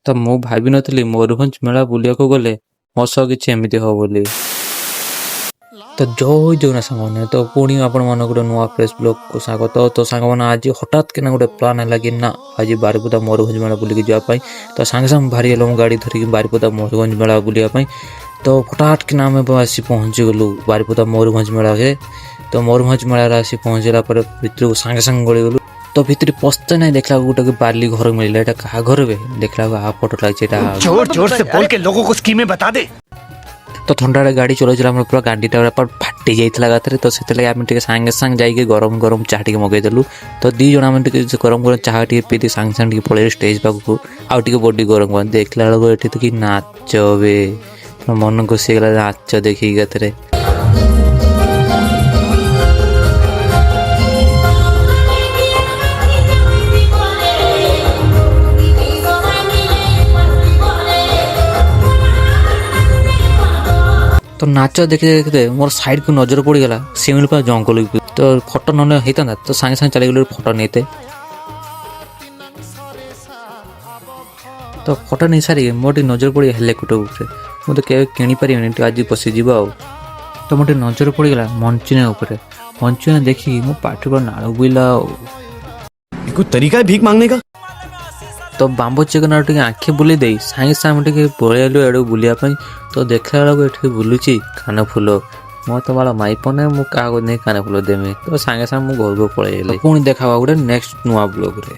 ତ ମୁଁ ଭାବିନଥିଲି ମୟୂରଭଞ୍ଜ ମେଳା ବୁଲିବାକୁ ଗଲେ ମୋ ସହ କିଛି ଏମିତି ହେବ ବୋଲି। ତ ଜୟ ଜଗନ୍ନାଥ ସାଙ୍ଗମାନେ, ତ ପୁଣି ଆପଣମାନଙ୍କୁ ଗୋଟେ ନୂଆ ଫ୍ରେଶ୍ ବ୍ଲଗ୍କୁ ସ୍ୱାଗତ। ତ ସାଙ୍ଗମାନେ ଆଜି ହଠାତ୍ କିନା ଗୋଟେ ପ୍ଲାନ୍ ହେଲା କି ନା ଆଜି ବାରିପଦା ମୟୂରଭଞ୍ଜ ମେଳା ବୁଲିକି ଯିବା ପାଇଁ। ତ ସାଙ୍ଗେ ସାଙ୍ଗେ ବାହାରି ଗଲୁ ଗାଡ଼ି ଧରିକି ବାରିପଦା ମୟୂରଭଞ୍ଜ ମେଳା ବୁଲିବା ପାଇଁ। ତ ହଠାତ୍ କିନା ଆମେ ଆସି ପହଞ୍ଚିଗଲୁ ବାରିପଦା ମୟୂରଭଞ୍ଜ ମେଳାରେ। ତ ମୟୂରଭଞ୍ଜ ମେଳାରେ ଆସି ପହଞ୍ଚିଲା ପରେ ଭିତରକୁ ସାଙ୍ଗେ ସାଙ୍ଗେ ଗଳିଗଲୁ। ତ ଭିତରେ ପଶତେ ନାହିଁ, ଦେଖିଲାକୁ ଗୋଟେ ବାଲି ଘର ମିଳିଲା। ଏଇଟା କାହା ଘର ବେ? ଦେଖିଲାକୁ ଆ ଫଟୋ ଲାଗିଛି ଏଇଟା। जोर जोर से बोल के लोगों को स्कीमें बता दे। ତ ଥଣ୍ଡାରେ ଗାଡ଼ି ଚଲାଉଥିଲା ଆମର, ପୁରା ଗାଡ଼ିଟା ଫାଟି ଯାଇଥିଲା ଏକାଥରେ। ତ ସେଥିଲାଗି ଆମେ ଟିକେ ସାଙ୍ଗେ ସାଙ୍ଗେ ଯାଇକି ଗରମ ଗରମ ଚାହା ଟିକେ ମଗାଇଦେଲୁ। ତ ଦୁଇ ଜଣ ଆମେ ଟିକେ ଗରମ ଗରମ ଚାହା ଟିକେ ପିଇକି ସାଙ୍ଗେ ସାଙ୍ଗେ ଟିକେ ପଳେଇଲୁ ଷ୍ଟେଜ୍ ପାଖକୁ। ଆଉ ଟିକେ ବଡ଼ି ଗରମ ଗରମ ଦେଖିଲା ବେଳକୁ ଏଠି ତ କି ନାଚ ବେ, ମନ ଖୁସି ହେଇଗଲା ନାଚ ଦେଖିକି ଏକାଥରେ। ତ ନାଚ ଦେଖି ଦେଖି ମୋର ସାଇଡ଼କୁ ନଜର ପଡ଼ିଗଲା ଶିମିଳି ପା ଜଙ୍ଗଲକୁ। ତ ଫଟୋ ନ ହେଇଥାନ୍ତା ତ ସାଙ୍ଗେ ସାଙ୍ଗେ ଚାଲିଗଲି ଫଟୋ ନେଇତେ। ତ ଫଟୋ ନେଇ ସାରିକି ମୋର ଟିକେ ନଜର ପଡ଼ିଗଲା ହେଲିକପ୍ଟର ଉପରେ। ମୁଁ ତ କେବେ କିଣିପାରିବିନି, ଟିକେ ଆଜି ବସିଯିବ ଆଉ। ତ ମୋର ଟିକେ ନଜର ପଡ଼ିଗଲା ମଞ୍ଚୁନିଆ ଉପରେ। ମଞ୍ଚୁନିଆ ଦେଖିକି ମୋ ପାଟି ପୁରା ନାଳ ବୋଇଲା ଆଉ। कोई तरीका है भीख मांगने का? ତ ବାମ୍ବୋ ଚିକେନ୍ ଆଉ ଟିକେ ଆଖି ବୁଲେଇ ଦେଇ ସାଙ୍ଗେ ସାଙ୍ଗେ ଟିକେ ପଳେଇଲୁ ଏଡ଼କୁ ବୁଲିବା ପାଇଁ। ତ ଦେଖିଲା ବେଳକୁ ଏଠି ବୁଲୁଛି କାନଫୁଲ। ମୋ ତ ବାଳ ମାଇପ ନାହିଁ, ମୁଁ କାହାକୁ ନେଇ କାନଫୁଲ ଦେମି। ତ ସାଙ୍ଗେ ସାଙ୍ଗେ ମୁଁ ଘରକୁ ପଳେଇଲି। ପୁଣି ଦେଖା ହବା ଗୋଟେ ନେକ୍ସଟ ନୂଆ ବ୍ଲଗ୍ରେ।